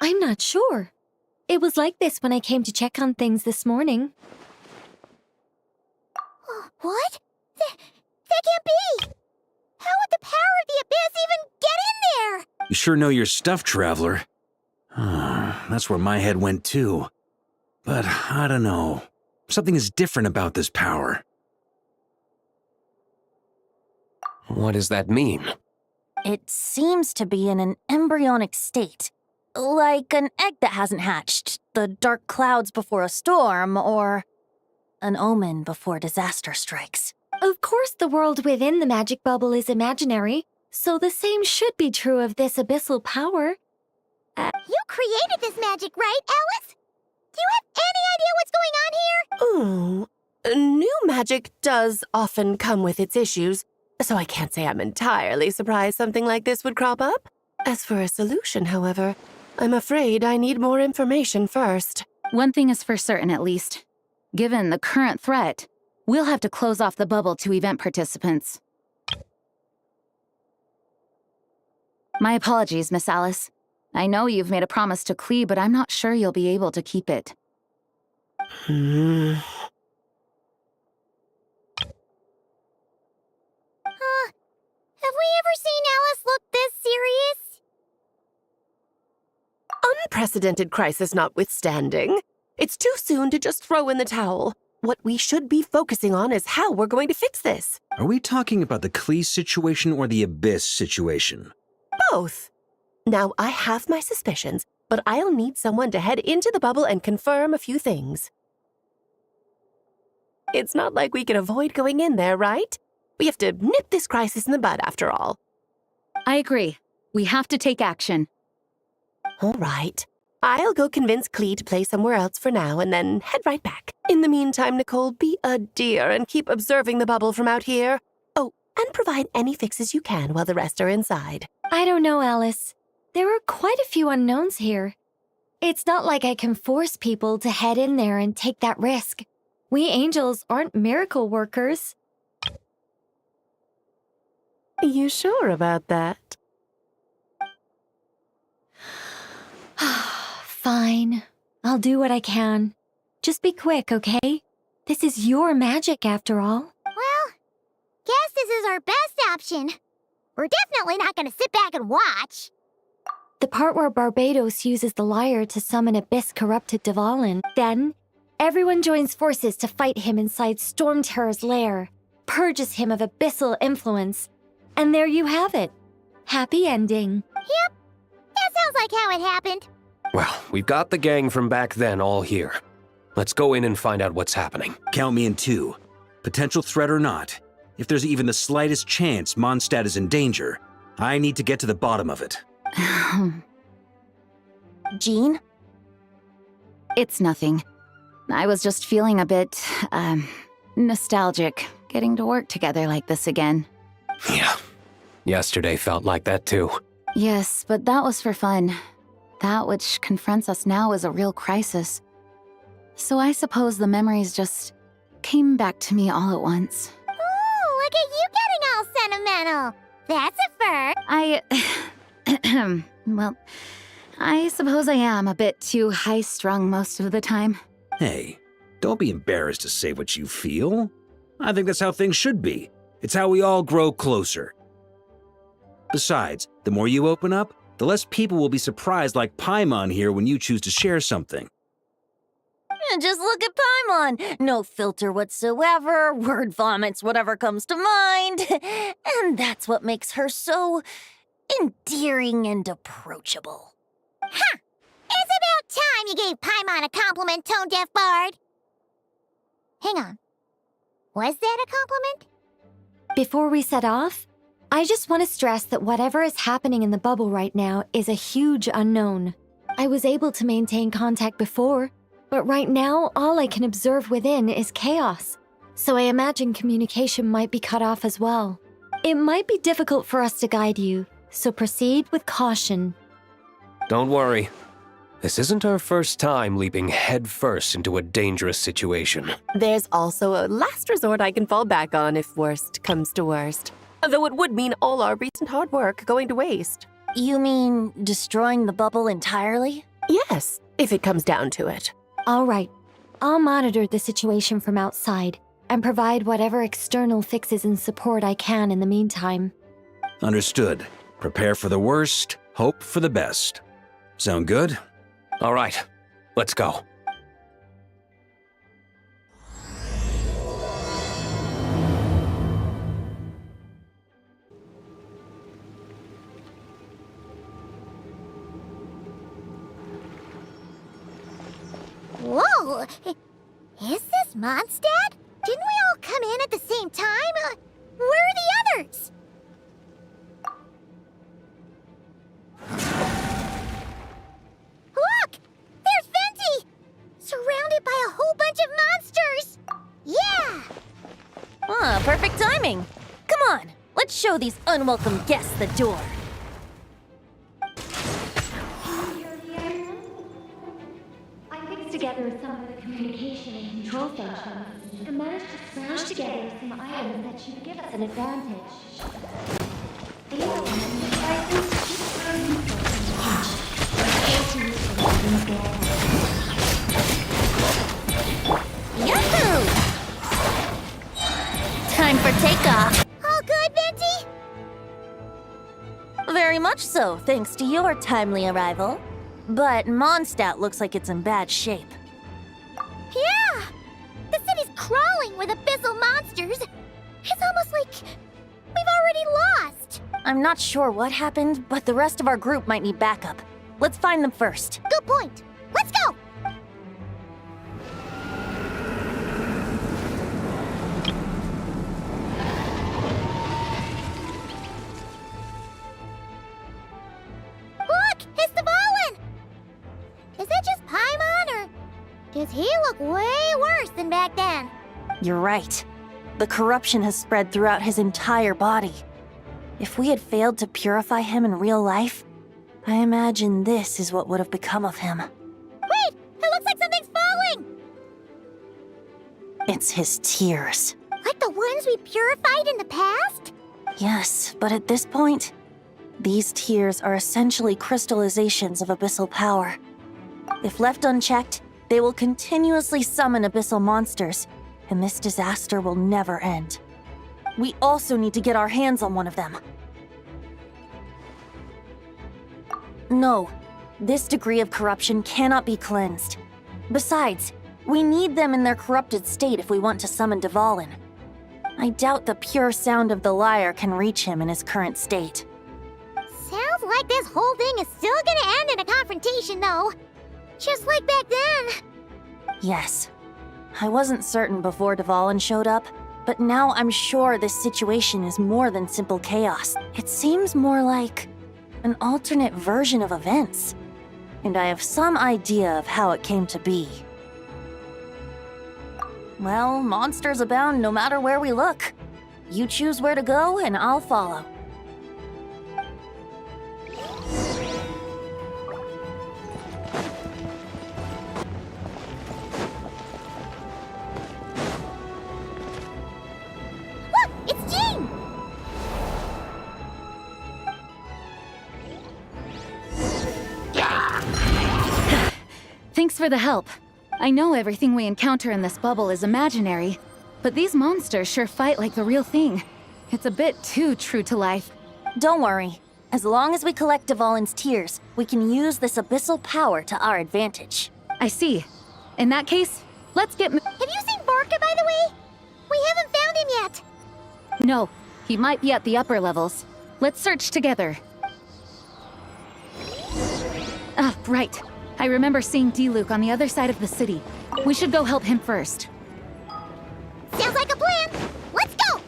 I'm not sure. It was like this when I came to check on things this morning. What? That can't be! How would the power of the abyss even get in there? You sure know your stuff, traveler. That's where my head went too. But I don't know. Something is different about this power. What does that mean? It seems to be in an embryonic state. Like an egg that hasn't hatched, the dark clouds before a storm, or an omen before disaster strikes. Of course the world within the magic bubble is imaginary, so the same should be true of this abyssal power. You created this magic, right, Alice? Do you have any idea what's going on here? Ooh, new magic does often come with its issues, so I can't say I'm entirely surprised something like this would crop up. As for a solution, however, I'm afraid I need more information first. One thing is for certain, at least. Given the current threat, we'll have to close off the bubble to event participants. My apologies, Miss Alice. I know you've made a promise to Klee, but I'm not sure you'll be able to keep it. Have we ever seen Alice look this serious? Unprecedented crisis notwithstanding, it's too soon to just throw in the towel. What we should be focusing on is how we're going to fix this. Are we talking about the Klee situation or the Abyss situation? Both. Now, I have my suspicions, but I'll need someone to head into the bubble and confirm a few things. It's not like we can avoid going in there, right? We have to nip this crisis in the bud, after all. I agree. We have to take action. All right. I'll go convince Klee to play somewhere else for now and then head right back. In the meantime, Nicole, be a dear and keep observing the bubble from out here. Oh, and provide any fixes you can while the rest are inside. I don't know, Alice. There are quite a few unknowns here. It's not like I can force people to head in there and take that risk. We angels aren't miracle workers. You sure about that? Fine. I'll do what I can. Just be quick, okay? This is your magic, after all. Well, guess this is our best option. We're definitely not gonna sit back and watch. The part where Barbados uses the lyre to summon abyss-corrupted Dvalin. Then, everyone joins forces to fight him inside Storm Terror's lair, purges him of abyssal influence, and there you have it. Happy ending. Yep, that sounds like how it happened. Well, we've got the gang from back then all here. Let's go in and find out what's happening. Count me in too. Potential threat or not, if there's even the slightest chance Mondstadt is in danger, I need to get to the bottom of it. Jean? It's nothing. I was just feeling a bit, nostalgic, getting to work together like this again. Yeah. Yesterday felt like that too. Yes, but that was for fun. That which confronts us now is a real crisis. So I suppose the memories just came back to me all at once. Ooh, look at you getting all sentimental. That's a first. Well, I suppose I am a bit too high-strung most of the time. Hey, don't be embarrassed to say what you feel. I think that's how things should be. It's how we all grow closer. Besides, the more you open up, the less people will be surprised like Paimon here when you choose to share something. Just look at Paimon. No filter whatsoever, word vomits whatever comes to mind. And that's what makes her so endearing and approachable. Ha! It's about time you gave Paimon a compliment, tone-deaf bard. Hang on. Was that a compliment? Before we set off, I just want to stress that whatever is happening in the bubble right now is a huge unknown. I was able to maintain contact before, but right now all I can observe within is chaos. So I imagine communication might be cut off as well. It might be difficult for us to guide you, so proceed with caution. Don't worry. This isn't our first time leaping headfirst into a dangerous situation. There's also a last resort I can fall back on if worst comes to worst. Though it would mean all our recent hard work going to waste. You mean destroying the bubble entirely? Yes, if it comes down to it. All right. I'll monitor the situation from outside and provide whatever external fixes and support I can in the meantime. Understood. Prepare for the worst, hope for the best. Sound good? All right, let's go. Whoa! Is this Mondstadt? Didn't we all come in at the same time? Where are the others? Look! There's Venti! Surrounded by a whole bunch of monsters! Yeah! Ah, perfect timing. Come on, let's show these unwelcome guests the door. I fixed together some of the communication and control functions and managed to smash together some items that should give us an advantage. These items keep our Yahoo! Time for takeoff. All good, Venti? Very much so, thanks to your timely arrival. But Mondstadt looks like it's in bad shape. Yeah! The city's crawling with abyssal monsters. It's almost like we've already lost. I'm not sure what happened, but the rest of our group might need backup. Let's find them first. Good point. Let's go! Look! It's Dvalin! Is that just Paimon, or does he look way worse than back then? You're right. The corruption has spread throughout his entire body. If we had failed to purify him in real life, I imagine this is what would have become of him. Wait! It looks like something's falling! It's his tears. Like the ones we purified in the past? Yes, but at this point, these tears are essentially crystallizations of abyssal power. If left unchecked, they will continuously summon abyssal monsters, and this disaster will never end. We also need to get our hands on one of them. No, this degree of corruption cannot be cleansed. Besides, we need them in their corrupted state if we want to summon Dvalin. I doubt the pure sound of the lyre can reach him in his current state. Sounds like this whole thing is still gonna end in a confrontation, though. Just like back then. Yes. I wasn't certain before Dvalin showed up, but now I'm sure this situation is more than simple chaos. It seems more like an alternate version of events. And I have some idea of how it came to be. Well, monsters abound no matter where we look. You choose where to go, and I'll follow. Look! It's Jean! Thanks for the help. I know everything we encounter in this bubble is imaginary, but these monsters sure fight like the real thing. It's a bit too true to life. Don't worry. As long as we collect Dvalin's tears, we can use this abyssal power to our advantage. I see. In that case, let's get Have you seen Varka, by the way? We haven't found him yet. No, he might be at the upper levels. Let's search together. Ah, right. I remember seeing D-Luke on the other side of the city. We should go help him first. Sounds like a plan. Let's go!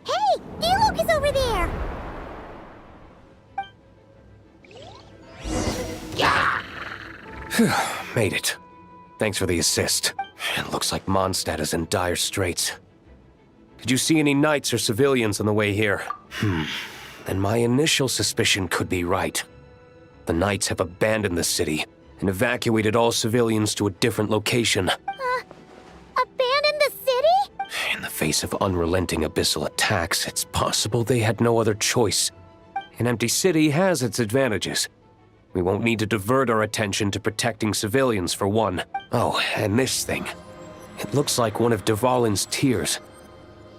Hey! D-Luke is over there! Made it. Thanks for the assist. It looks like Mondstadt is in dire straits. Did you see any knights or civilians on the way here? And my initial suspicion could be right. The knights have abandoned the city and evacuated all civilians to a different location. Abandon the city? In the face of unrelenting abyssal attacks, it's possible they had no other choice. An empty city has its advantages. We won't need to divert our attention to protecting civilians for one. Oh, and this thing. It looks like one of Dvalin's tears.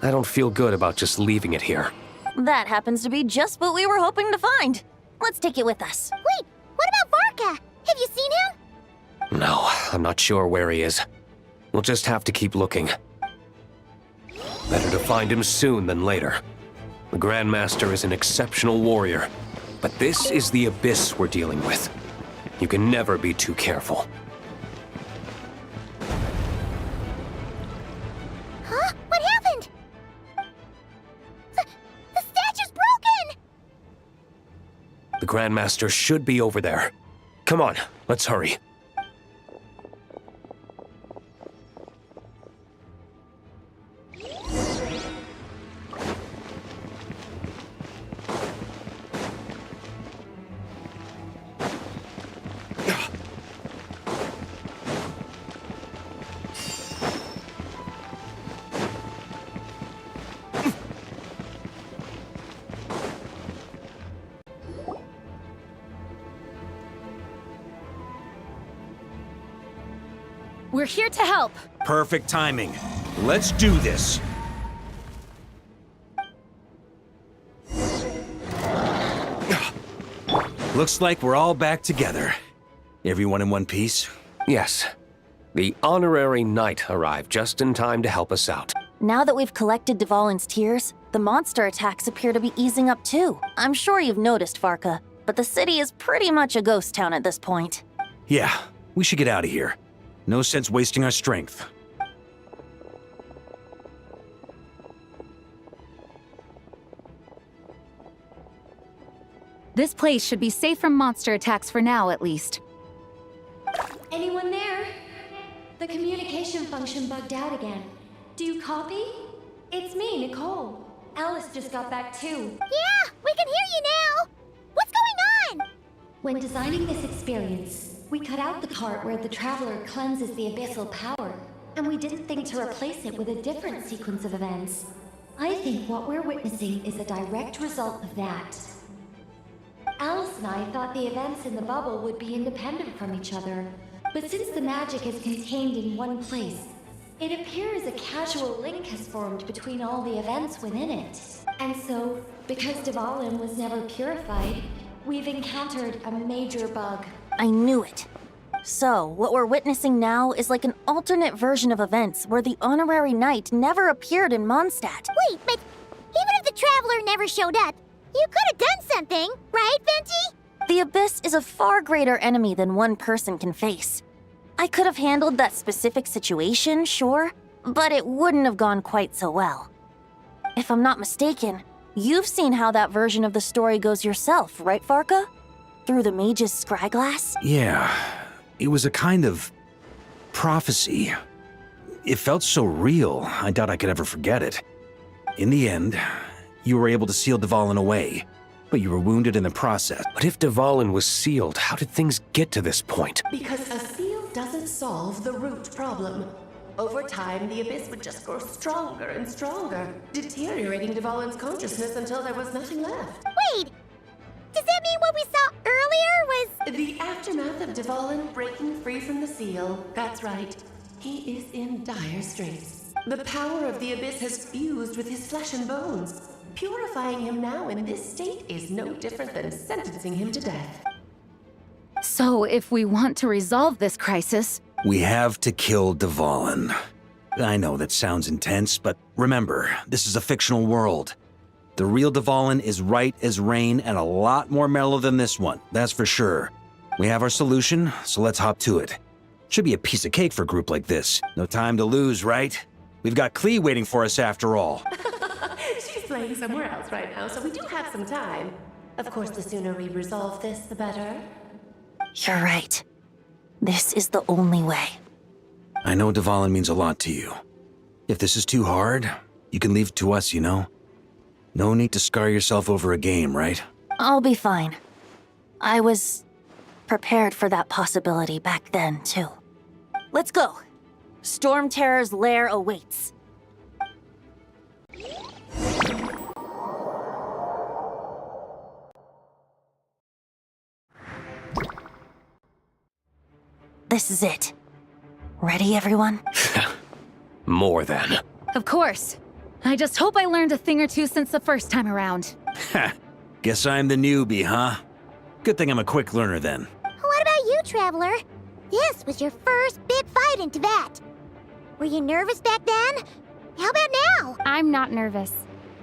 I don't feel good about just leaving it here. That happens to be just what we were hoping to find. Let's take it with us. Wait, what about Varka? Have you seen him? No, I'm not sure where he is. We'll just have to keep looking. Better to find him soon than later. The Grandmaster is an exceptional warrior, but this is the abyss we're dealing with. You can never be too careful. Huh? What happened? The statue's broken! The Grandmaster should be over there. Come on, let's hurry. We're here to help. Perfect timing. Let's do this. Looks like we're all back together. Everyone in one piece? Yes. The honorary knight arrived just in time to help us out. Now that we've collected Dvalin's tears, the monster attacks appear to be easing up too. I'm sure you've noticed, Varka, but the city is pretty much a ghost town at this point. Yeah, we should get out of here. No sense wasting our strength. This place should be safe from monster attacks for now, at least. Anyone there? The communication function bugged out again. Do you copy? It's me, Nicole. Alice just got back too. Yeah, we can hear you now! What's going on? When designing this experience, we cut out the part where the traveler cleanses the abyssal power, and we didn't think to replace it with a different sequence of events. I think what we're witnessing is a direct result of that. Alice and I thought the events in the bubble would be independent from each other, but since the magic is contained in one place, it appears a casual link has formed between all the events within it. And so, because Dvalin was never purified, we've encountered a major bug. I knew it. So, what we're witnessing now is like an alternate version of events where the honorary knight never appeared in Mondstadt. Wait, but even if the Traveler never showed up, you could have done something, right, Venti? The Abyss is a far greater enemy than one person can face. I could have handled that specific situation, sure, but it wouldn't have gone quite so well. If I'm not mistaken, you've seen how that version of the story goes yourself, right, Varka? Through the mage's scryglass? Yeah, it was a kind of prophecy. It felt so real, I doubt I could ever forget it. In the end, you were able to seal Dvalin away, but you were wounded in the process. But if Dvalin was sealed, how did things get to this point? Because a seal doesn't solve the root problem. Over time, the Abyss would just grow stronger and stronger, deteriorating Dvalin's consciousness until there was nothing left. Wait! Does that mean what we saw earlier was... The aftermath of Dvalin breaking free from the seal. That's right. He is in dire straits. The power of the Abyss has fused with his flesh and bones. Purifying him now in this state is no different than sentencing him to death. So, if we want to resolve this crisis, We have to kill Dvalin. I know that sounds intense, but remember, this is a fictional world. The real Dvalin is right as rain and a lot more mellow than this one, that's for sure. We have our solution, so let's hop to it. Should be a piece of cake for a group like this. No time to lose, right? We've got Klee waiting for us after all. She's playing somewhere else right now, so we do have some time. Of course, the sooner we resolve this, the better. You're right. This is the only way. I know Dvalin means a lot to you. If this is too hard, you can leave it to us, you know? No need to scar yourself over a game, right? I'll be fine. I was prepared for that possibility back then, too. Let's go. Storm Terror's lair awaits. This is it. Ready, everyone? More than. Of course. I just hope I learned a thing or two since the first time around. Ha! Guess I'm the newbie, huh? Good thing I'm a quick learner then. What about you, Traveler? This was your first big fight in Tibet. Were you nervous back then? How about now? I'm not nervous.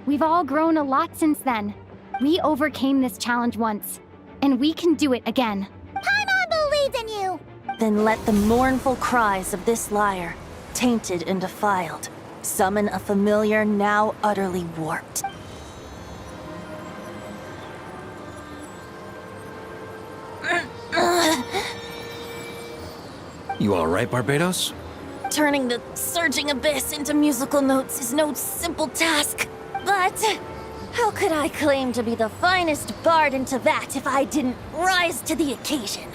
We've all grown a lot since then. We overcame this challenge once, and we can do it again. Paimon believes in you! Then let the mournful cries of this lyre, tainted and defiled, summon a familiar now utterly warped. You alright, Barbados? Turning the surging abyss into musical notes is no simple task. But how could I claim to be the finest bard in Tibet if I didn't rise to the occasion?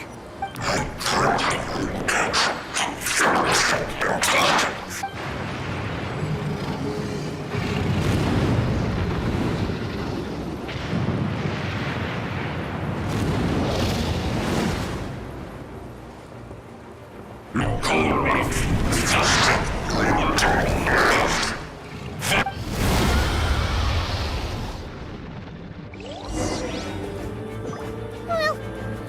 Well,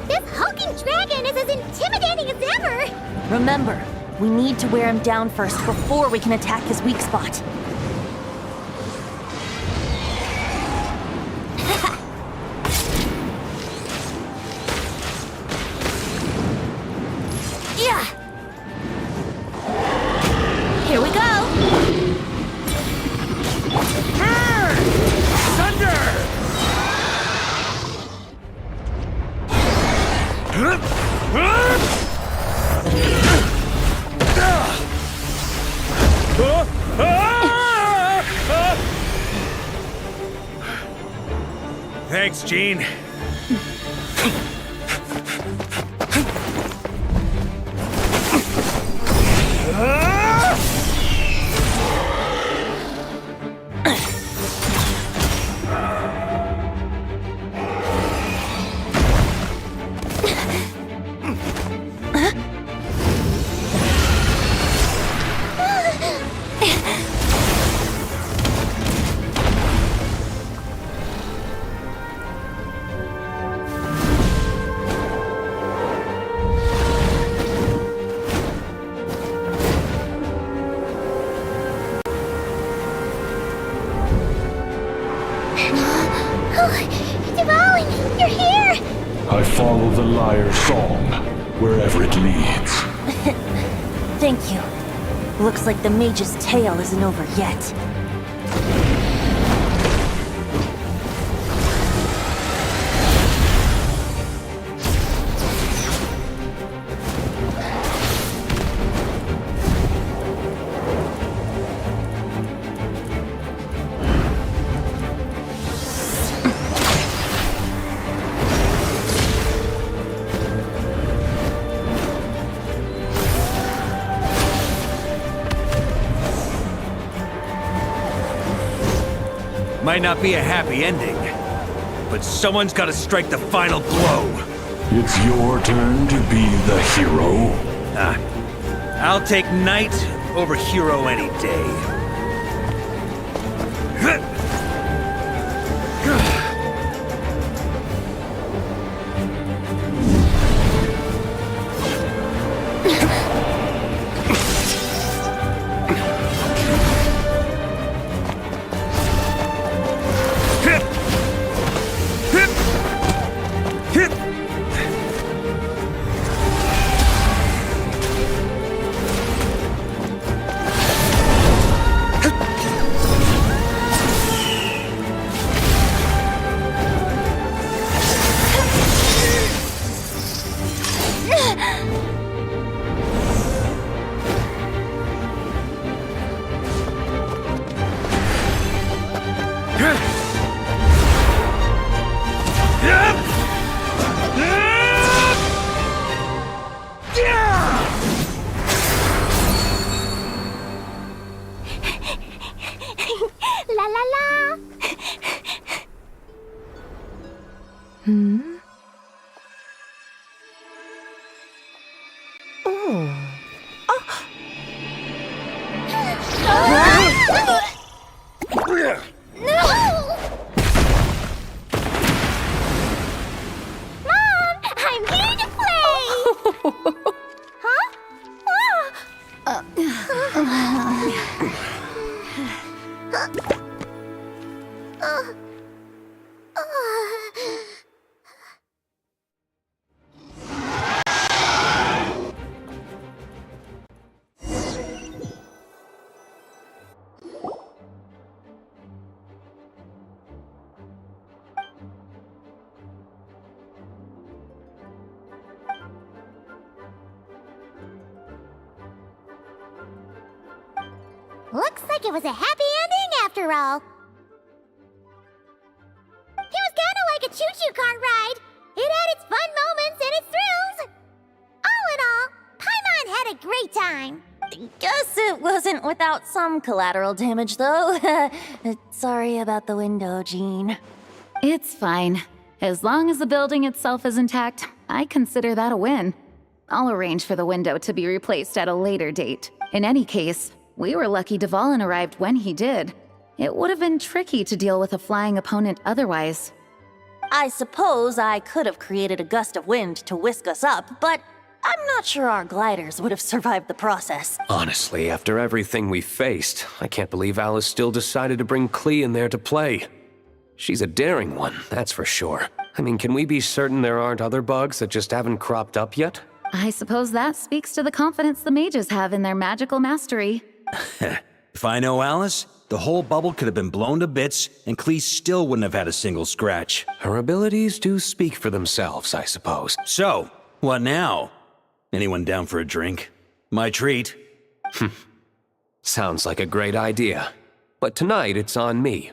this hulking dragon is as intimidating as ever! Remember, we need to wear him down first before we can attack his weak spot. Yeah! Here we go! Thanks, Gene. Dvalin, you're here! I follow the lyre song, wherever it leads. Thank you. Looks like the mage's tale isn't over yet. Might not be a happy ending, but someone's gotta strike the final blow. It's your turn to be the hero. I'll take knight over hero any day. La la la! Looks like it was a happy ending after all. It was kinda like a choo-choo car ride. It had its fun moments and its thrills. All in all, Paimon had a great time. Guess it wasn't without some collateral damage, though. Sorry about the window, Jean. It's fine. As long as the building itself is intact, I consider that a win. I'll arrange for the window to be replaced at a later date. In any case, we were lucky Dvalin arrived when he did. It would have been tricky to deal with a flying opponent otherwise. I suppose I could have created a gust of wind to whisk us up, but I'm not sure our gliders would have survived the process. Honestly, after everything we faced, I can't believe Alice still decided to bring Klee in there to play. She's a daring one, that's for sure. I mean, can we be certain there aren't other bugs that just haven't cropped up yet? I suppose that speaks to the confidence the mages have in their magical mastery. If I know Alice, the whole bubble could have been blown to bits, and Klee still wouldn't have had a single scratch. Her abilities do speak for themselves, I suppose. So, what now? Anyone down for a drink? My treat. Sounds like a great idea. But tonight it's on me.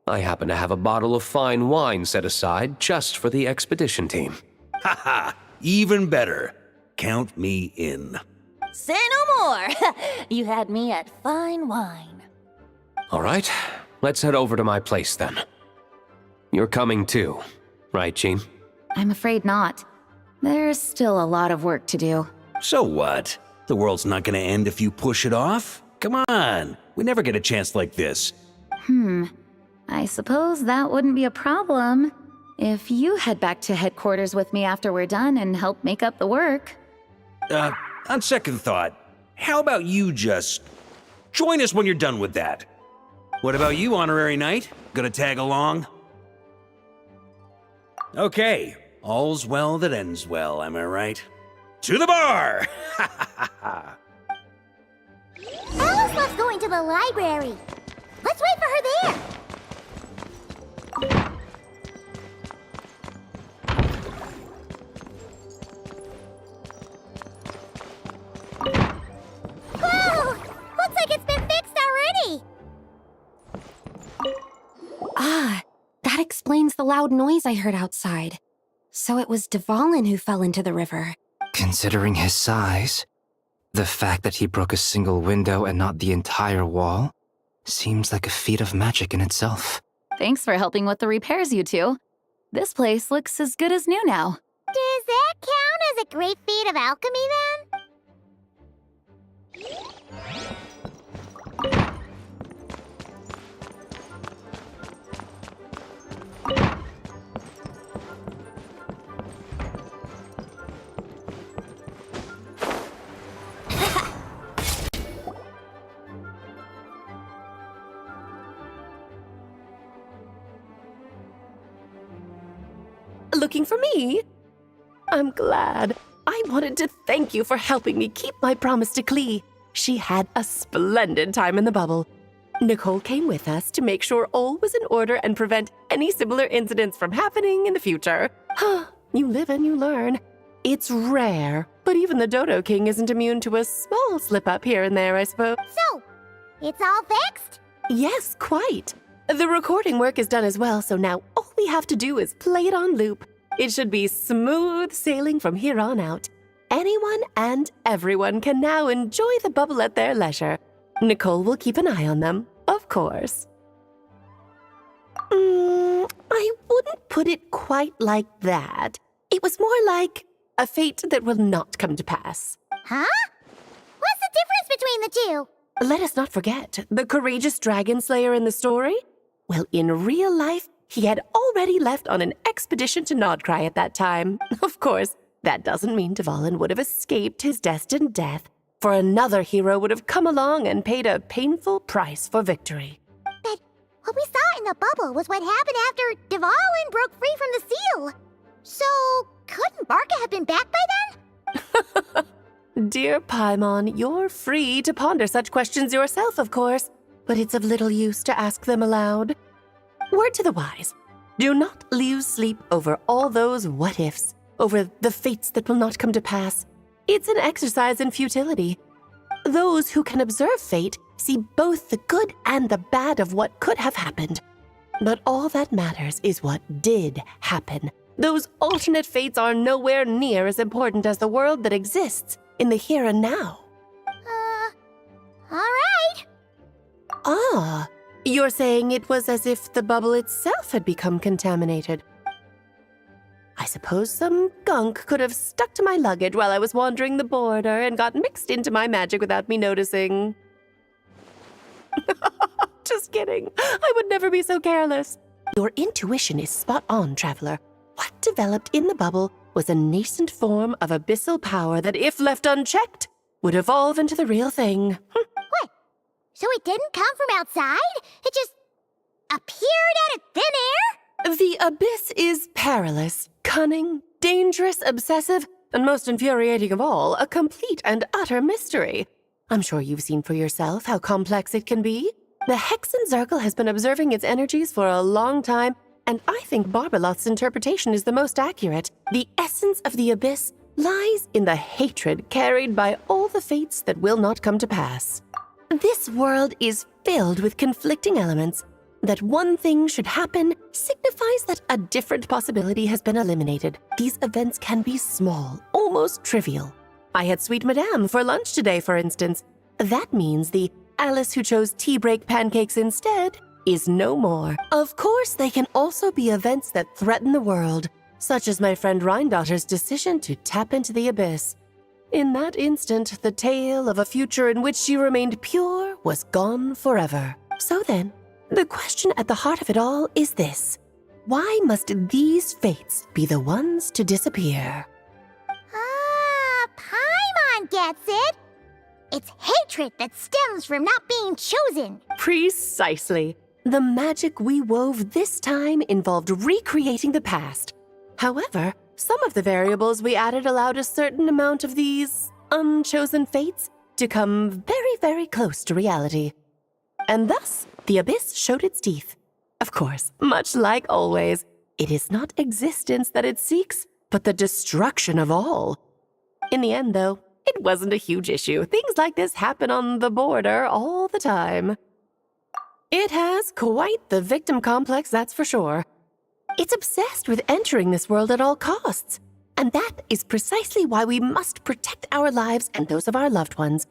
I happen to have a bottle of fine wine set aside just for the expedition team. Haha, even better. Count me in. Say no more! You had me at fine wine. All right, let's head over to my place then. You're coming too, right, Jean? I'm afraid not. There's still a lot of work to do. So what? The world's not gonna end if you push it off? Come on, we never get a chance like this. I suppose that wouldn't be a problem if you head back to headquarters with me after we're done and help make up the work. On second thought, how about you just join us when you're done with that? What about you, Honorary Knight? Gonna tag along? Okay, all's well that ends well, am I right? To the bar! Alice loves going to the library. Let's wait for her there. Whoa! Looks like it's been fixed already. Ah, that explains the loud noise I heard outside. So it was Dvalin who fell into the river. Considering his size, the fact that he broke a single window and not the entire wall seems like a feat of magic in itself. Thanks for helping with the repairs, you two. This place looks as good as new now. Does that count as a great feat of alchemy then? Looking for me? I'm glad. I wanted to thank you for helping me keep my promise to Klee. She had a splendid time in the bubble. Nicole came with us to make sure all was in order and prevent any similar incidents from happening in the future. You live and you learn. It's rare, but even the Dodo King isn't immune to a small slip-up here and there, I suppose. So, it's all fixed? Yes, quite. The recording work is done as well, so now all we have to do is play it on loop. It should be smooth sailing from here on out. Anyone and everyone can now enjoy the bubble at their leisure. Nicole will keep an eye on them, of course. I wouldn't put it quite like that. It was more like a fate that will not come to pass. Huh? What's the difference between the two? Let us not forget the courageous dragon slayer in the story. Well, in real life, he had already left on an expedition to Nodcry at that time. Of course, that doesn't mean Dvalin would have escaped his destined death, for another hero would have come along and paid a painful price for victory. But what we saw in the bubble was what happened after Dvalin broke free from the seal. So, couldn't Varka have been back by then? Dear Paimon, you're free to ponder such questions yourself, of course, but it's of little use to ask them aloud. Word to the wise, do not lose sleep over all those what-ifs, over the fates that will not come to pass. It's an exercise in futility. Those who can observe fate see both the good and the bad of what could have happened. But all that matters is what did happen. Those alternate fates are nowhere near as important as the world that exists in the here and now. Alright. Ah, you're saying it was as if the bubble itself had become contaminated. I suppose some gunk could have stuck to my luggage while I was wandering the border and got mixed into my magic without me noticing. Just kidding. I would never be so careless. Your intuition is spot on, Traveler. What developed in the bubble was a nascent form of abyssal power that, if left unchecked, would evolve into the real thing. What? So it didn't come from outside? It just appeared out of thin air? The abyss is perilous, cunning, dangerous, obsessive, and most infuriating of all, a complete and utter mystery. I'm sure you've seen for yourself how complex it can be. The Hexen Circle has been observing its energies for a long time, and I think Barbalot's interpretation is the most accurate. The essence of the abyss lies in the hatred carried by all the fates that will not come to pass. This world is filled with conflicting elements. That one thing should happen signifies that a different possibility has been eliminated. These events can be small, almost trivial. I had Sweet Madame for lunch today, for instance. That means the Alice who chose tea break pancakes instead is no more. Of course, they can also be events that threaten the world, such as my friend Rhindotter's decision to tap into the abyss. In that instant, the tale of a future in which she remained pure was gone forever. So then, the question at the heart of it all is this: why must these fates be the ones to disappear? Paimon gets it. It's hatred that stems from not being chosen. Precisely. The magic we wove this time involved recreating the past. However, some of the variables we added allowed a certain amount of these unchosen fates to come very, very close to reality. And thus, the abyss showed its teeth. Of course, much like always, it is not existence that it seeks, but the destruction of all. In the end, though, it wasn't a huge issue. Things like this happen on the border all the time. It has quite the victim complex, that's for sure. It's obsessed with entering this world at all costs. And that is precisely why we must protect our lives and those of our loved ones.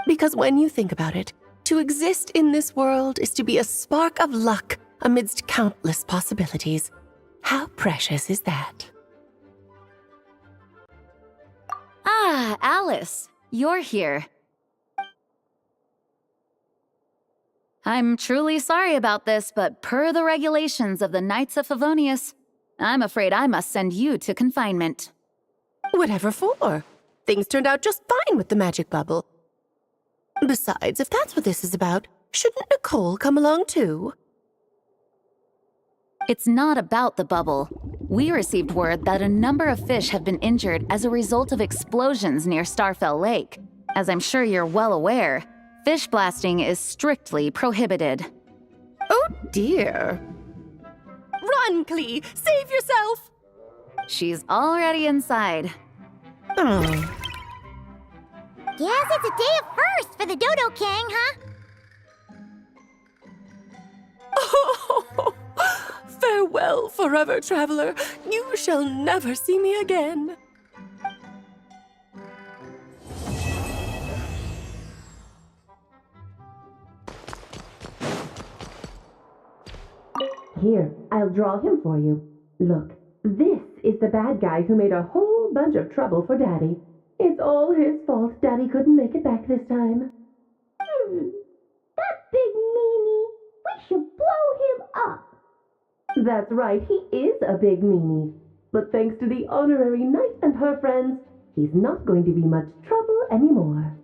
Because when you think about it, to exist in this world is to be a spark of luck amidst countless possibilities. How precious is that? Ah, Alice, you're here. I'm truly sorry about this, but per the regulations of the Knights of Favonius, I'm afraid I must send you to confinement. Whatever for? Things turned out just fine with the magic bubble. Besides, if that's what this is about, shouldn't Nicole come along too? It's not about the bubble. We received word that a number of fish have been injured as a result of explosions near Starfell Lake. As I'm sure you're well aware, fish blasting is strictly prohibited. Oh dear. Run, Klee! Save yourself! She's already inside. Oh. Guess it's a day of first for the Dodo King, huh? Oh, farewell, forever traveler. You shall never see me again. Here, I'll draw him for you. Look, this is the bad guy who made a whole bunch of trouble for Daddy. It's all his fault Daddy couldn't make it back this time. That big meanie. We should blow him up. That's right, he is a big meanie. But thanks to the honorary knight and her friends, he's not going to be much trouble anymore.